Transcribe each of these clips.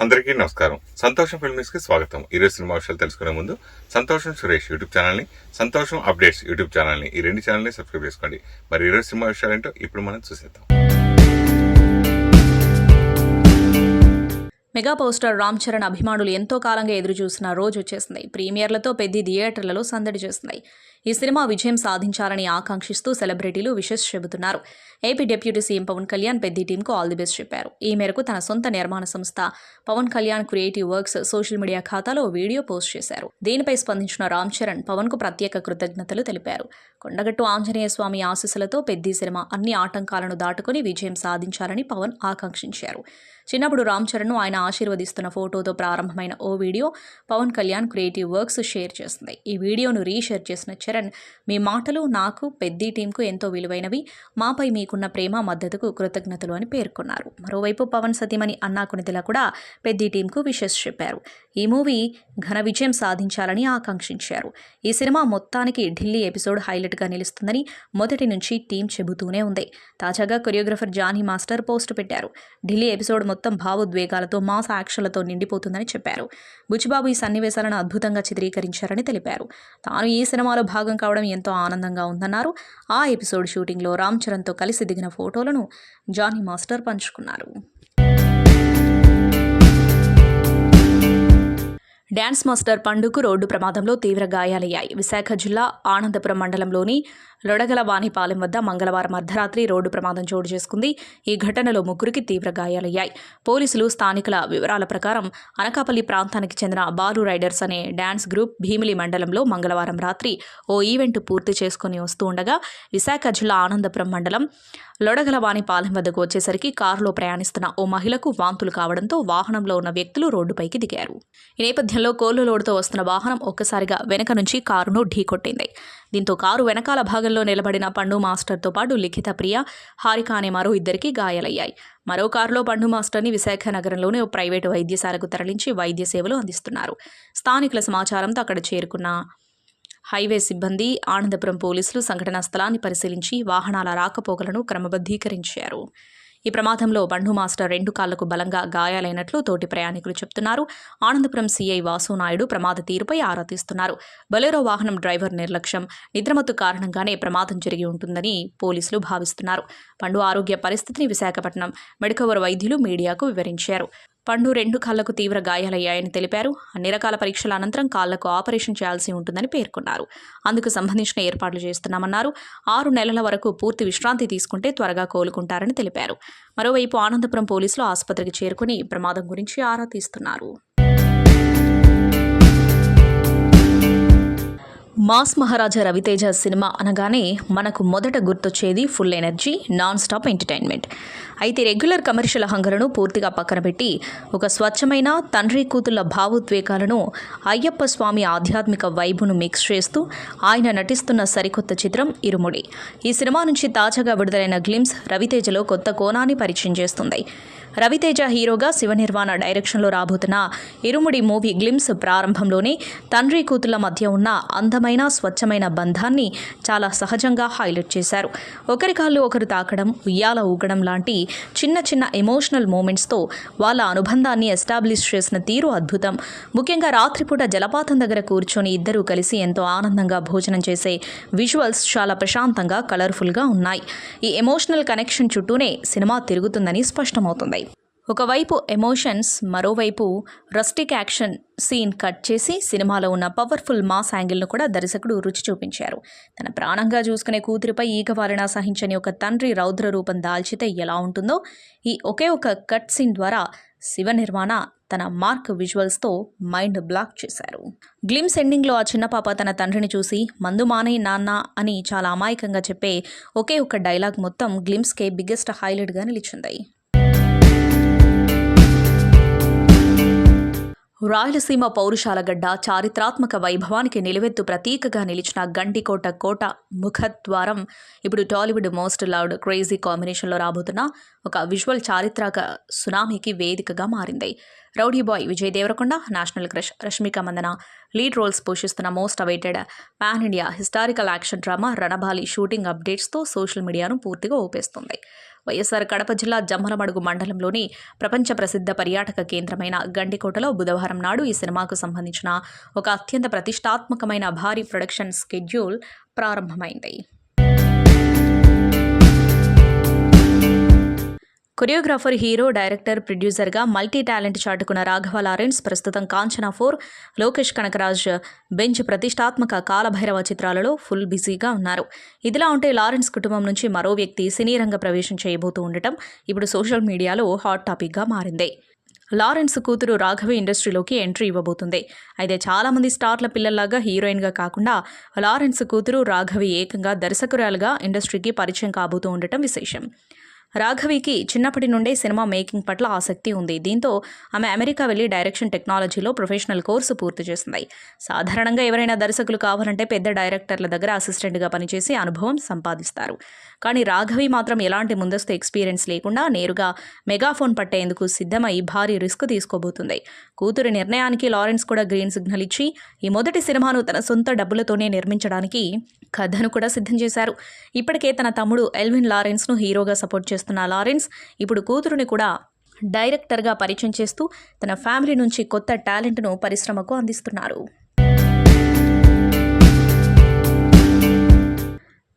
అందరికీ నమస్కారం. సంతోషం ఫిల్మ్స్ కి స్వాగతం. ఈరోజు సినిమా విషయాలు తెలుసుకునే ముందు సంతోషం సురేష్ యూట్యూబ్ ఛానల్ని, సంతోషం అప్డేట్స్ యూట్యూబ్ ఛానల్ని, ఈ రెండు ఛానల్ని సబ్స్క్రైబ్ చేసుకోండి. మరి ఈరోజు సినిమా విషయాలు ఏంటో ఇప్పుడు మనం చూసేద్దాం. Mega power star Ram Charan అభిమానులు ఎంతో కాలంగా ఎదురుచూసిన రోజు వచ్చేసింది. ప్రీమియర్లతో పెద్ద థియేటర్లలో సందడి చేస్తుంది. ఈ సినిమా విజయం సాధించాలని ఆకాంక్షిస్తూ సెలబ్రిటీలు విషెస్ చెబుతున్నారు. AP deputy CM Pawan Kalyan పెద్ద టీంకు ఆల్ ది బెస్ట్ చెప్పారు. ఈ మేరకు తన సొంత నిర్మాణ సంస్థ Pawan Kalyan creative works social media ఖాతాలో వీడియో పోస్ట్ చేశారు. దీనిపై స్పందించిన రామ్ చరణ్ పవన్ కు ప్రత్యేక కృతజ్ఞతలు తెలిపారు. కొండగట్టు ఆంజనేయ స్వామి ఆశీస్సులతో పెద్ద సినిమా అన్ని ఆటంకాలను దాటుకుని విజయం సాధించాలని పవన్ ఆకాంక్షించారు. చిన్నప్పుడు రామ్ చరణ్ను ఆయన ఆశీర్వదిస్తున్న ఫోటోతో ప్రారంభమైన ఓ video Pawan Kalyan creative works share చేస్తుంది. ఈ వీడియోను రీషేర్ చేసిన చరణ్, మీ మాటలు నాకు పెద్ద టీంకు ఎంతో విలువైనవి, మాపై మీకున్న ప్రేమ మద్దతుకు కృతజ్ఞతలు అని పేర్కొన్నారు. మరోవైపు పవన్ సతీమణి అన్నా కొనిదెల కూడా పెద్ద టీంకు విషెస్ చెప్పారు. ఈ మూవీ ఘన విజయం సాధించాలని ఆకాంక్షించారు. ఈ సినిమా మొత్తానికి ఢిల్లీ ఎపిసోడ్ హైలైట్గా నిలుస్తుందని మొదటి నుంచి టీం చెబుతూనే ఉంది. తాజాగా కొరియోగ్రఫర్ జానీ మాస్టర్ పోస్ట్ పెట్టారు. ఢిల్లీ ఎపిసోడ్ మొత్తం భావోద్వేగాలతో మాస్ యాక్షన్లతో నిండిపోతుందని చెప్పారు. బుచ్చిబాబు ఈ సన్నివేశాలను అద్భుతంగా చిత్రీకరించారని తెలిపారు. తాను ఈ సినిమాలో భాగం కావడం ఎంతో ఆనందంగా ఉందన్నారు. ఆ ఎపిసోడ్ షూటింగ్లో రామ్ చరణ్తో కలిసి దిగిన ఫోటోలను జానీ మాస్టర్ పంచుకున్నారు. డ్యాన్స్ మాస్టర్ పండుకు రోడ్డు ప్రమాదంలో తీవ్ర గాయాలయ్యాయి. విశాఖ జిల్లా ఆనందపురం మండలంలోని లొడగలవానిపాలెం వద్ద మంగళవారం అర్ధరాత్రి రోడ్డు ప్రమాదం చోటు చేసుకుంది. ఈ ఘటనలో ముగ్గురికి తీవ్ర గాయాలయ్యాయి. పోలీసులు స్థానికుల వివరాల ప్రకారం అనకాపల్లి ప్రాంతానికి చెందిన బాలు రైడర్స్ అనే డ్యాన్స్ గ్రూప్ భీమిలి మండలంలో మంగళవారం రాత్రి ఓ ఈవెంట్ పూర్తి చేసుకుని వస్తూ ఉండగా విశాఖ జిల్లా ఆనందపురం మండలం లొడగలవానిపాలెం వద్దకు వచ్చేసరికి కారులో ప్రయాణిస్తున్న ఓ మహిళకు వాంతులు కావడంతో వాహనంలో ఉన్న వ్యక్తులు రోడ్డుపైకి దిగారు. ఈ నేపథ్యంలో కోళ్లు లోడుతో వస్తున్న వాహనం ఒక్కసారిగా వెనక నుంచి కారును ఢీకొట్టింది. దీంతో కారు వెనకాల భాగంలో నిలబడిన పండు మాస్టర్తో పాటు లిఖిత ప్రియ, హారిక అనే మరో ఇద్దరికి గాయాలయ్యాయి. మరో కారులో పండు మాస్టర్ని విశాఖ నగరంలోని ఓ ప్రైవేటు వైద్యశాలకు తరలించి వైద్య సేవలు అందిస్తున్నారు. స్థానికుల సమాచారంతో అక్కడ చేరుకున్న హైవే సిబ్బంది, ఆనందపురం పోలీసులు సంఘటనా స్థలాన్ని పరిశీలించి వాహనాల రాకపోకలను క్రమబద్ధీకరించారు. ఈ ప్రమాదంలో బండు మాస్టర్ 2 కాళ్లకు బలంగా గాయాలైనట్లు తోటి ప్రయాణికులు చెబుతున్నారు. ఆనందపురం సీఐ వాసునాయుడు ప్రమాద తీరుపై ఆరా తీస్తున్నారు. బొలెరో వాహనం డ్రైవర్ నిర్లక్ష్యం, నిద్రమత్తు కారణంగానే ప్రమాదం జరిగి ఉంటుందని పోలీసులు భావిస్తున్నారు. పండు ఆరోగ్య పరిస్థితిని విశాఖపట్నం మెడికవర్ వైద్యులు మీడియాకు వివరించారు. పండు 2 కాళ్లకు తీవ్ర గాయాలయ్యాయని తెలిపారు. అన్ని రకాల పరీక్షల అనంతరం కాళ్లకు ఆపరేషన్ చేయాల్సి ఉంటుందని పేర్కొన్నారు. అందుకు సంబంధించిన ఏర్పాట్లు చేస్తున్నామన్నారు. 6 నెలల వరకు పూర్తి విశ్రాంతి తీసుకుంటే త్వరగా కోలుకుంటారని తెలిపారు. మరోవైపు ఆనందపురం పోలీసులు ఆసుపత్రికి చేరుకుని ప్రమాదం గురించి ఆరా తీస్తున్నారు. మాస్ మహారాజా రవితేజ సినిమా అనగానే మనకు మొదట గుర్తొచ్చేది full energy, non stop entertainment. అయితే రెగ్యులర్ కమర్షియల్ హంగరను పూర్తిగా పక్కన పెట్టి ఒక స్వచ్ఛమైన తండ్రి కూతుళ్ల భావోద్వేగాలను, అయ్యప్ప స్వామి ఆధ్యాత్మిక వైబును మిక్స్ చేస్తూ ఆయన నటిస్తున్న సరికొత్త చిత్రం ఇరుముడి. ఈ సినిమా నుంచి తాజాగా విడుదలైన గ్లిమ్స్ రవితేజలో కొత్త కోణాన్ని పరిచయం చేస్తుంది. రవితేజ హీరోగా శివనిర్వాణ డైరెక్షన్లో రాబోతున్న ఇరుముడి మూవీ గ్లిమ్స్ ప్రారంభంలోనే తండ్రి కూతుళ్ల మధ్య ఉన్న అందమైన స్వచ్ఛమైన బంధాన్ని చాలా సహజంగా హైలైట్ చేశారు. ఒకరి కాళ్ళు ఒకరు తాకడం, ఉయ్యాల ఊగడం లాంటి చిన్న చిన్న ఎమోషనల్ మూమెంట్స్తో వాళ్ళ అనుబంధాన్ని ఎస్టాబ్లిష్ చేసిన తీరు అద్భుతం. ముఖ్యంగా రాత్రిపూట జలపాతం దగ్గర కూర్చొని ఇద్దరూ కలిసి ఎంతో ఆనందంగా భోజనం చేసే విజువల్స్ చాలా ప్రశాంతంగా, కలర్ఫుల్గా ఉన్నాయి. ఈ ఎమోషనల్ కనెక్షన్ చుట్టూనే సినిమా తిరుగుతుందని స్పష్టమవుతుంది. ఒకవైపు ఎమోషన్స్, మరోవైపు రస్టిక్ యాక్షన్ సీన్ కట్ చేసి సినిమాలో ఉన్న పవర్ఫుల్ మాస్ యాంగిల్ను కూడా దర్శకుడు రుచి చూపించారు. తన ప్రాణంగా చూసుకునే కూతురిపై ఈగవాలినా సహించని ఒక తండ్రి రౌద్ర రూపం దాల్చితే ఎలా ఉంటుందో ఈ ఒకే ఒక కట్ సీన్ ద్వారా శివ నిర్మాణ తన మార్క్ విజువల్స్తో మైండ్ బ్లాక్ చేశారు. గ్లిమ్స్ ఎండింగ్లో ఆ చిన్న పాప తన తండ్రిని చూసి మందు మానే నాన్న అని చాలా అమాయకంగా చెప్పే ఒకే ఒక డైలాగ్ మొత్తం గ్లిమ్స్కే బిగ్గెస్ట్ హైలైట్గా నిలిచింది. రాయలసీమ పౌరుషాల గడ్డ, చారిత్రాత్మక వైభవానికి నిలువెత్తు ప్రతీకగా నిలిచిన గండికోట కోట ముఖద్వారం ఇప్పుడు టాలీవుడ్ మోస్ట్ లవ్డ్ క్రేజీ కాంబినేషన్లో రాబోతున్న ఒక విజువల్ చారిత్రక సునామీకి వేదికగా మారింది. Rowdy boy Vijay Deverakonda, national crush Rashmika Mandanna lead roles పోషిస్తున్న most awaited pan India historical action drama Ranabaali shooting అప్డేట్స్తో సోషల్ మీడియాను పూర్తిగా ఊపేస్తుంది. వైఎస్ఆర్ కడప జిల్లా జమ్మలమడుగు మండలంలోని ప్రపంచ ప్రసిద్ధ పర్యాటక కేంద్రమైన గండికోటలో బుధవారం నాడు ఈ సినిమాకు సంబంధించిన ఒక అత్యంత ప్రతిష్టాత్మకమైన భారీ ప్రొడక్షన్ షెడ్యూల్ ప్రారంభమైంది. కొరియోగ్రాఫర్, హీరో, డైరెక్టర్, ప్రొడ్యూసర్గా మల్టీ టాలెంట్ చాటుకున్న రాఘవ లారెన్స్ ప్రస్తుతం కాంచనా 4, లోకేష్ కనకరాజ్ బెంచ్ ప్రతిష్టాత్మక కాలభైరవ చిత్రాలలో ఫుల్ బిజీగా ఉన్నారు. ఇదిలా ఉంటే లారెన్స్ కుటుంబం నుంచి మరో వ్యక్తి సినీ రంగ ప్రవేశం చేయబోతూ ఉండటం ఇప్పుడు సోషల్ మీడియాలో హాట్ టాపిక్గా మారింది. లారెన్స్ కూతురు రాఘవి ఇండస్ట్రీలోకి ఎంట్రీ ఇవ్వబోతుంది. అయితే చాలామంది స్టార్ల పిల్లల్లాగా హీరోయిన్గా కాకుండా లారెన్స్ కూతురు రాఘవి ఏకంగా దర్శకురాలుగా ఇండస్ట్రీకి పరిచయం కాబోతూ ఉండటం విశేషం. రాఘవికి చిన్నప్పటి నుండే సినిమా మేకింగ్ పట్ల ఆసక్తి ఉంది. దీంతో ఆమె అమెరికా వెళ్లి డైరెక్షన్ టెక్నాలజీలో ప్రొఫెషనల్ కోర్సు పూర్తి చేసింది. సాధారణంగా ఎవరైనా దర్శకులు కావాలంటే పెద్ద డైరెక్టర్ల దగ్గర అసిస్టెంట్గా పనిచేసి అనుభవం సంపాదిస్తారు. కానీ రాఘవి మాత్రం ఎలాంటి ముందస్తు ఎక్స్పీరియన్స్ లేకుండా నేరుగా మెగాఫోన్ పట్టేందుకు సిద్ధమై భారీ రిస్క్ తీసుకోబోతుంది. కూతురి నిర్ణయానికి లారెన్స్ కూడా గ్రీన్ సిగ్నల్ ఇచ్చి ఈ మొదటి సినిమాను తన సొంత డబ్బులతోనే నిర్మించడానికి కథను కూడా సిద్ధం చేశారు. ఇప్పటికే తన తమ్ముడు ఎల్విన్ లారెన్స్ను హీరోగా సపోర్ట్ చేస్తున్న లారెన్స్ ఇప్పుడు కూతురుని కూడా డైరెక్టర్గా పరిచయం చేస్తూ తన ఫ్యామిలీ నుంచి కొత్త టాలెంట్ను పరిశ్రమకు అందిస్తున్నారు.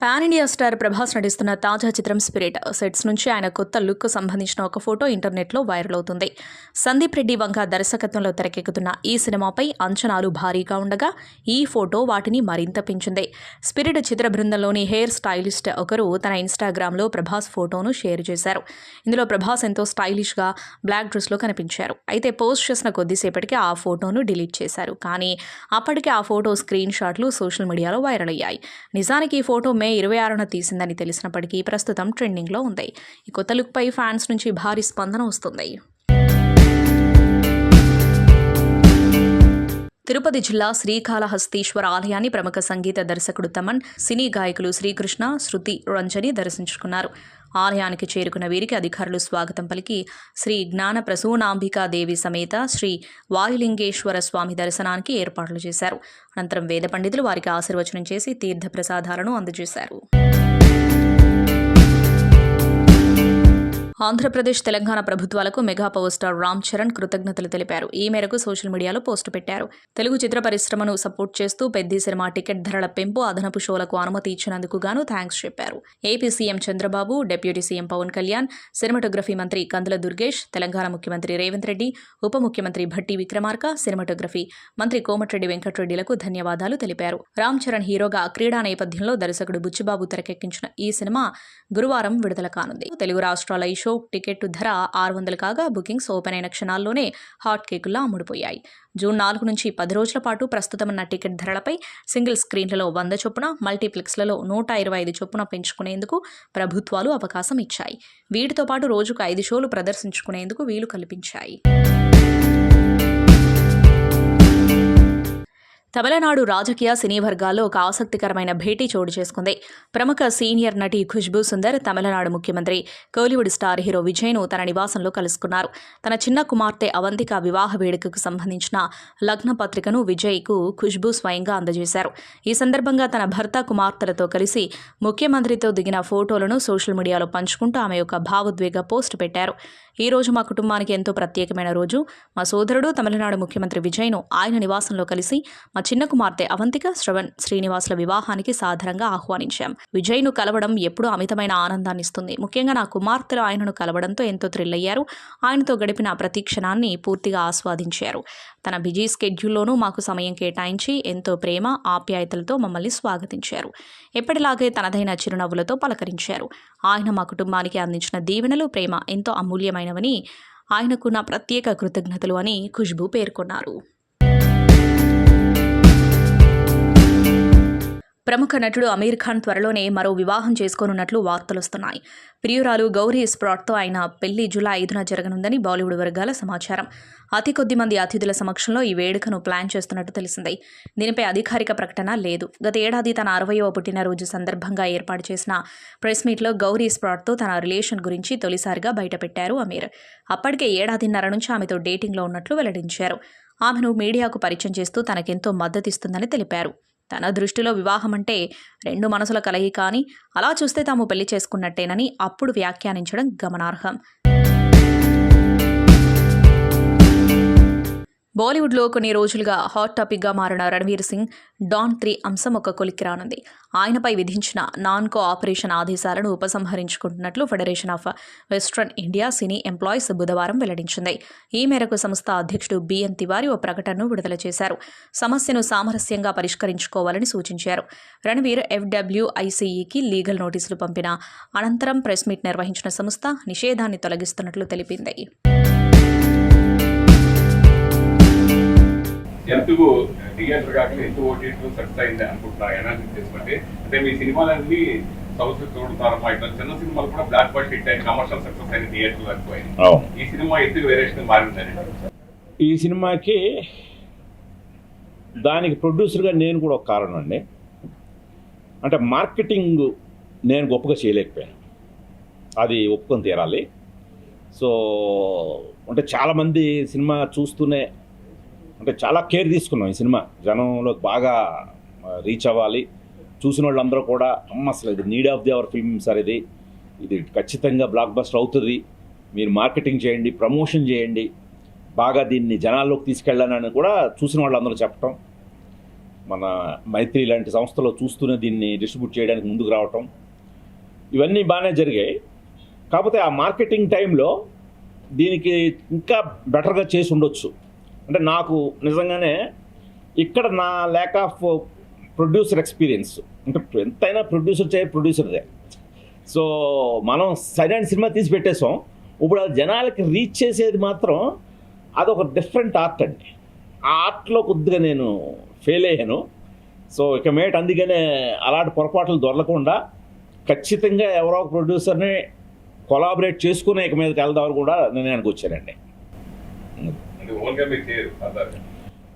పాన్ ఇండియా స్టార్ ప్రభాస్ నటిస్తున్న తాజా చిత్రం స్పిరిట్ సెట్స్ నుంచి ఆయన కొత్త లుక్ సంబంధించిన ఒక ఫోటో ఇంటర్నెట్లో వైరల్ అవుతుంది. సందీప్ రెడ్డి వంక దర్శకత్వంలో తెరకెక్కుతున్న ఈ సినిమాపై అంచనాలు భారీగా ఉండగా ఈ ఫోటో వాటిని మరింత పెంచింది. స్పిరిట్ చిత్ర బృందంలోని హెయిర్ స్టైలిస్ట్ ఒకరు తన ఇన్స్టాగ్రామ్లో ప్రభాస్ ఫోటోను షేర్ చేశారు. ఇందులో ప్రభాస్ ఎంతో స్టైలిష్గా బ్లాక్ డ్రెస్లో కనిపించారు. అయితే పోస్ట్ చేసిన కొద్దిసేపటికి ఆ ఫోటోను డిలీట్ చేశారు. కానీ అప్పటికే ఆ ఫోటో స్క్రీన్ షాట్లు సోషల్ మీడియాలో వైరల్ అయ్యాయి. నిజానికి ఈ ఫోటో మే 26న తీసిందని తెలిసినప్పటికీ ప్రస్తుతం ట్రెండింగ్లో ఉంది. ఈ కొత్త లుక్పై ఫ్యాన్స్ నుంచి భారీ స్పందన వస్తుంది. తిరుపతి జిల్లా శ్రీకాళహస్తీశ్వర ఆలయాన్ని ప్రముఖ సంగీత దర్శకుడు తమన్, సినీ గాయకులు శ్రీకృష్ణ, శృతి రంజని దర్శించుకున్నారు. ఆలయానికి చేరుకున్న వీరికి అధికారులు స్వాగతం పలికి శ్రీ జ్ఞాన ప్రసూనాంబికాదేవి సమేత శ్రీ వాయులింగేశ్వర స్వామి దర్శనానికి ఏర్పాట్లు చేశారు. అనంతరం వేద పండితులు వారికి ఆశీర్వచనం చేసి తీర్థ ప్రసాదాలను అందజేశారు. ఆంధ్రప్రదేశ్, తెలంగాణ ప్రభుత్వాలకు mega power star Ram Charan కృతజ్ఞతలు తెలిపారు. ఈ మేరకు సోషల్ మీడియాలో పోస్టు పెట్టారు. తెలుగు చిత్ర పరిశ్రమను సపోర్ట్ చేస్తూ పెద్ది సినిమా టికెట్ ధరల పెంపు, అదనపు షోలకు అనుమతి ఇచ్చినందుకు గాను థ్యాంక్స్ చెప్పారు. AP CM Chandrababu, deputy CM Pawan Kalyan, cinematography మంత్రి కందుల దుర్గేష్, తెలంగాణ ముఖ్యమంత్రి రేవంత్ రెడ్డి, ఉప ముఖ్యమంత్రి భట్టి విక్రమార్క, సినిమాటోగ్రఫీ మంత్రి కోమటిరెడ్డి వెంకటరెడ్డిలకు ధన్యవాదాలు తెలిపారు. రామ్ చరణ్ హీరోగా క్రీడా నేపథ్యంలో దర్శకుడు బుచ్చిబాబు తెరకెక్కించిన ఈ సినిమా గురువారం విడుదల కానుంది. తెలుగు రాష్ట్రాల ఈ షో టికెట్ ధర 600 కాగా బుకింగ్స్ ఓపెన్ అయిన క్షణాల్లోనే హాట్ కేకుల్లా అమ్ముడుపోయాయి. జూన్ 4 నుంచి 10 రోజుల పాటు ప్రస్తుతమున్న టికెట్ ధరలపై సింగిల్ స్క్రీన్లలో 100 చొప్పున, మల్టీప్లెక్స్లలో 125 చొప్పున పెంచుకునేందుకు ప్రభుత్వాలు అవకాశం ఇచ్చాయి. వీటితో పాటు రోజుకు 5 షోలు ప్రదర్శించుకునేందుకు వీలు కల్పించాయి. తమిళనాడు రాజకీయ సినీ వర్గాల్లో ఒక ఆసక్తికరమైన భేటీ చోటు చేసుకుంది. ప్రముఖ సీనియర్ నటి ఖుష్బూ సుందర్ తమిళనాడు ముఖ్యమంత్రి, కోలీవుడ్ స్టార్ హీరో విజయ్ను తన నివాసంలో కలుసుకున్నారు. తన చిన్న కుమార్తె అవంతిక వివాహ వేడుకకు సంబంధించిన లగ్న పత్రికను విజయ్కు ఖుష్బూ స్వయంగా అందజేశారు. ఈ సందర్భంగా తన భర్త, కుమార్తెలతో కలిసి ముఖ్యమంత్రితో దిగిన ఫోటోలను సోషల్ మీడియాలో పంచుకుంటూ ఆమె యొక్క భావోద్వేగ పోస్ట్ పెట్టారు. ఈ రోజు మా కుటుంబానికి ఎంతో ప్రత్యేకమైన రోజు. మా సోదరుడు తమిళనాడు ముఖ్యమంత్రి విజయ్ను ఆయన నివాసంలో కలిసి మా చిన్న కుమార్తె అవంతిక, శ్రవణ్ శ్రీనివాసుల వివాహానికి సాధారణంగా ఆహ్వానించాం. విజయ్ను కలవడం ఎప్పుడూ అమితమైన ఆనందాన్ని ఇస్తుంది. ముఖ్యంగా నా కుమార్తెలు ఆయనను కలవడంతో ఎంతో థ్రిల్ అయ్యారు. ఆయనతో గడిపిన ప్రతి క్షణాన్ని పూర్తిగా ఆస్వాదించారు. తన బిజీ స్కెడ్యూల్లోనూ మాకు సమయం కేటాయించి ఎంతో ప్రేమ, ఆప్యాయతలతో మమ్మల్ని స్వాగతించారు. ఎప్పటిలాగే తనదైన చిరునవ్వులతో పలకరించారు. ఆయన మా కుటుంబానికి అందించిన దీవెనలు, ప్రేమ ఎంతో అమూల్యమైనవని, ఆయనకు నా ప్రత్యేక కృతజ్ఞతలు అని ఖుష్బూ పేర్కొన్నారు. ప్రముఖ నటుడు అమీర్ ఖాన్ త్వరలోనే మరో వివాహం చేసుకోనున్నట్లు వార్తలొస్తున్నాయి. ప్రియురాలు గౌరీ స్ప్రాట్తో ఆయన పెళ్లి జూలై 5న జరగనుందని బాలీవుడ్ వర్గాల సమాచారం. అతి కొద్ది మంది అతిథుల సమక్షంలో ఈ వేడుకను ప్లాన్ చేస్తున్నట్టు తెలిసింది. దీనిపై అధికారిక ప్రకటన లేదు. గత ఏడాది తన 60వ పుట్టినరోజు సందర్భంగా ఏర్పాటు చేసిన ప్రెస్ మీట్లో గౌరీ స్ప్రాట్తో తన రిలేషన్ గురించి తొలిసారిగా బయటపెట్టారు అమీర్. అప్పటికే ఏడాదిన్నర నుంచి ఆమెతో డేటింగ్లో ఉన్నట్లు వెల్లడించారు. ఆమెను మీడియాకు పరిచయం చేస్తూ తనకెంతో మద్దతిస్తుందని తెలిపారు. తన దృష్టిలో వివాహం అంటే రెండు మనసుల కలయిక అని, అలా చూస్తే తాము పెళ్లి చేసుకున్నట్టేనని అప్పుడు వ్యాఖ్యానించడం గమనార్హం. బాలీవుడ్లో కొన్ని రోజులుగా హాట్ టాపిక్గా మారిన రణ్వీర్ సింగ్ డాన్ 3 అంశం ఒక కొలిక్కి రానుంది. ఆయనపై విధించిన నాన్ కోఆపరేషన్ ఆదేశాలను ఉపసంహరించుకుంటున్నట్లు federation of western India cine employees బుధవారం వెల్లడించింది. ఈ మేరకు సంస్థ అధ్యక్షుడు బిఎన్ తివారీ ఓ ప్రకటనను విడుదల చేశారు. సమస్యను సామరస్యంగా పరిష్కరించుకోవాలని సూచించారు. రణ్వీర్ FWICEకి లీగల్ నోటీసులు పంపిన అనంతరం ప్రెస్ మీట్ నిర్వహించిన సంస్థ నిషేధాన్ని తొలగిస్తున్నట్లు తెలిపింది. ఎందుకు థియేటర్ కాకుండా ఎందుకు ఓటీటీలో సక్సెస్ అయింది అనుకుంటున్నారు అనాలిసిస్ చేసుకుంటే, అంటే మీ సినిమాలన్నీ సౌత్ చూడతారమ్మా, ఇట్లా చిన్న సినిమాలు కూడా బ్లాక్ బస్టర్ హిట్ అయింది, కమర్షియల్ సక్సెస్ అయింది, థియేటర్లు ఎక్కువైంది. ఈ సినిమా ఎందుకు వేరియేషన్ మారిందని? ఈ సినిమాకి దానికి ప్రొడ్యూసర్గా నేను కూడా ఒక కారణం అండి. అంటే మార్కెటింగ్ నేను గొప్పగా చేయలేకపోయాను, అది ఒప్పుకొని తీరాలి. సో అంటే చాలామంది సినిమా చూస్తూనే అంటే చాలా కేర్ తీసుకున్నాం. ఈ సినిమా జనంలో బాగా రీచ్ అవ్వాలి, చూసిన వాళ్ళందరూ కూడా అసలు ఇది need of the hour film sir, ఇది ఖచ్చితంగా బ్లాక్ బస్టర్ అవుతుంది, మీరు మార్కెటింగ్ చేయండి, ప్రమోషన్ చేయండి, బాగా దీన్ని జనాల్లోకి తీసుకెళ్ళానని కూడా చూసిన వాళ్ళందరూ చెప్పటం, మన మైత్రి లాంటి సంస్థలో చూస్తూనే దీన్ని డిస్ట్రిబ్యూట్ చేయడానికి ముందుకు రావటం, ఇవన్నీ బాగానే జరిగాయి. కాకపోతే ఆ మార్కెటింగ్ టైంలో దీనికి ఇంకా బెటర్గా చేసి ఉండొచ్చు. అంటే నాకు నిజంగానే ఇక్కడ నా ల్యాక్ ఆఫ్ ప్రొడ్యూసర్ ఎక్స్పీరియన్స్, అంటే ఎంతైనా ప్రొడ్యూసర్దే. సో మనం సరైన సినిమా తీసి పెట్టేసాం, ఇప్పుడు అది జనాలకి రీచ్ చేసేది మాత్రం అదొక డిఫరెంట్ ఆర్ట్ అండి. ఆ ఆర్ట్లో కొద్దిగా నేను ఫెయిల్ అయ్యాను. సో ఇక మేట్ అందుకనే అలాంటి పొరపాట్లు దొరకకుండా ఖచ్చితంగా ఎవరో ఒక ప్రొడ్యూసర్ని కొలాబరేట్ చేసుకునే ఇక మీదకి వెళ్దామని కూడా నిర్ణయానికి వచ్చానండి.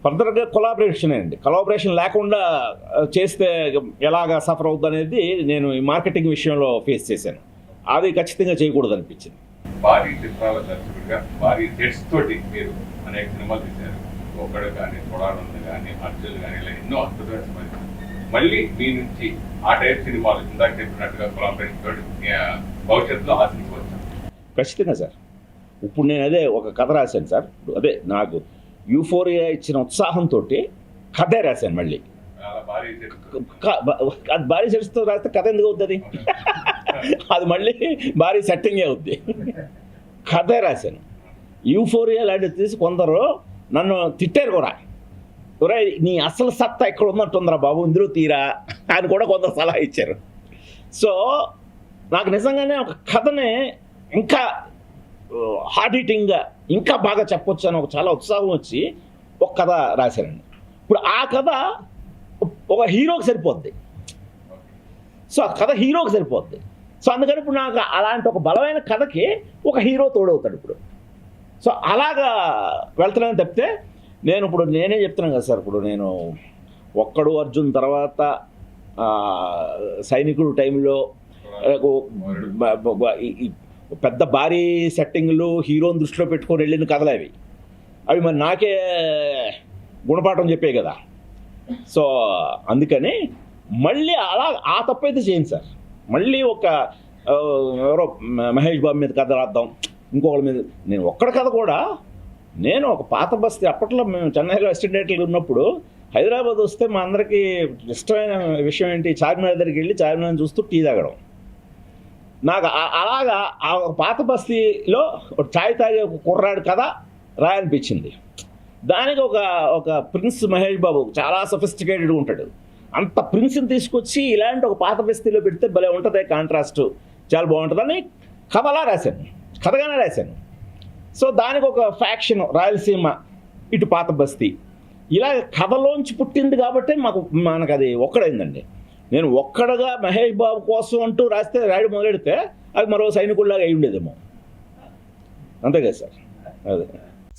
ఫర్దర్గా కొలాబరేషన్ అండి, కొలాబరేషన్ లేకుండా చేస్తే ఎలాగా సఫర్ అవుతుంది అనేది నేను ఈ మార్కెటింగ్ విషయంలో ఫేస్ చేశాను. అది ఖచ్చితంగా చేయకూడదు అనిపించింది. భారీ చిత్రాల దర్శకుడిగా భారీ సెట్స్ తోటి మీరు అనేక సినిమాలు తీశారు. ఒక్కడు కానీ, తొడానంద్ కానీ, అర్జున్ కానీ, ఇలా ఎన్నో అద్భుతమైన సినిమాలు. మళ్ళీ మీ నుంచి ఆ టైప్ సినిమాలు ఇందాక చెప్పినట్టుగా కొలాబరేషన్ తోటి భవిష్యత్తులో ఆశించవచ్చు. ఖచ్చితంగా సార్. ఇప్పుడు నేను అదే ఒక కథ రాశాను సార్. అదే నాకు యూఫోరియా ఇచ్చిన ఉత్సాహంతో కథే రాశాను. మళ్ళీ అది భారీ సెట్స్తో రాస్తే కథ ఎందుకు అవుతుంది? అది మళ్ళీ భారీ సెట్టింగే అవుద్ది. కథే రాశాను. యూఫోరియా లాంటివి తీసి కొందరు నన్ను తిట్టారు కూడా, ఒరే నీ అసలు సత్తా ఎక్కడ ఉన్నట్టుందిరా బాబు, ఇందులో తీరా అని కూడా కొందరు సలహా ఇచ్చారు. సో నాకు నిజంగానే ఒక కథని ఇంకా హార్డ్ హీటింగ్గా ఇంకా బాగా చెప్పొచ్చు అని ఒక చాలా ఉత్సాహం వచ్చి ఒక కథ రాశానండి. ఇప్పుడు ఆ కథ ఒక హీరోకి సరిపోద్ది. సో ఆ కథ హీరోకి సరిపోద్ది. సో అందుకని ఇప్పుడు నాకు అలాంటి ఒక బలమైన కథకి ఒక హీరో తోడవుతాడు ఇప్పుడు. సో అలాగా వెళ్తున్నాను తప్పితే నేనే చెప్తున్నాను కదా సార్. ఇప్పుడు నేను ఒక్కడు అర్జున్ తర్వాత సైనికుడు టైంలో పెద్ద భారీ సెట్టింగ్లు హీరోని దృష్టిలో పెట్టుకొని వెళ్ళిన కథలు అవి మరి నాకే గుణపాఠం చెప్పే కదా. సో అందుకని మళ్ళీ అలా ఆ తప్పైతే చేయండి సార్. మళ్ళీ ఒక ఎవరో మహేష్ బాబు మీద కథ రాద్దాం, ఇంకొకరి మీద. నేను ఒక్కడి కథ కూడా నేను ఒక పాత బస్తీ, అప్పట్లో మేము చెన్నైలో అసిస్టెంట్ డైరెక్టర్లు ఉన్నప్పుడు హైదరాబాద్ వస్తే మా అందరికీ ఇష్టమైన విషయం ఏంటి, చార్మినార్ దగ్గరికి వెళ్ళి చార్మినార్ చూస్తూ టీ తాగడం. నాకు అలాగా ఆ పాత బస్తీలో ఛాయ్ తాగే ఒక కుర్రాడు కథ రాయనిపించింది. దానికి ఒక ప్రిన్స్ మహేష్ బాబు చాలా సొఫిస్టికేటెడ్గా ఉంటాడు. అంత ప్రిన్స్ని తీసుకొచ్చి ఇలాంటి ఒక పాత బస్తీలో పెడితే భలే ఉంటుంది, కాంట్రాస్ట్ చాలా బాగుంటుందని కథలా రాశాను, కథగానే రాశాను. సో దానికి ఒక ఫ్యాక్షన్ రాయలసీమ, ఇటు పాత బస్తీ, ఇలా కథలోంచి పుట్టింది కాబట్టి మనకు అది ఒక్కడైందండి. నేను ఒక్కడగా మహేష్ బాబు కోసం అంటూ రాయడం మొదలెడితే అది మరో సైనికుడిలాగా అయి ఉండేదేమో. అంతే కదా సార్. అదే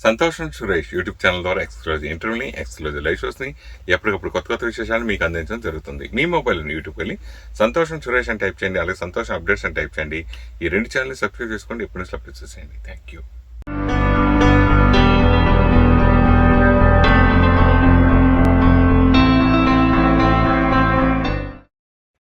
సంతోషం సురేష్ యూట్యూబ్ ఛానల్ ద్వారా ఎక్స్క్లూజివ్ ఇంటర్వ్యూని, ఎక్స్క్లూజివ్ లైవ్ షోస్ని, ఎప్పటికప్పుడు కొత్త విశేషాలు మీకు అందించడం జరుగుతుంది. మీ మొబైల్ని యూట్యూబ్కి వెళ్ళి సంతోషం సురేష్ అని టైప్ చేయండి, అలాగే సంతోషం అప్డేట్స్ అని టైప్ చేయండి. ఈ రెండు ఛానల్ని సబ్స్క్రైబ్ చేసుకోండి, ఎప్పుడు అప్డేట్స్ చేయండి. Thank you.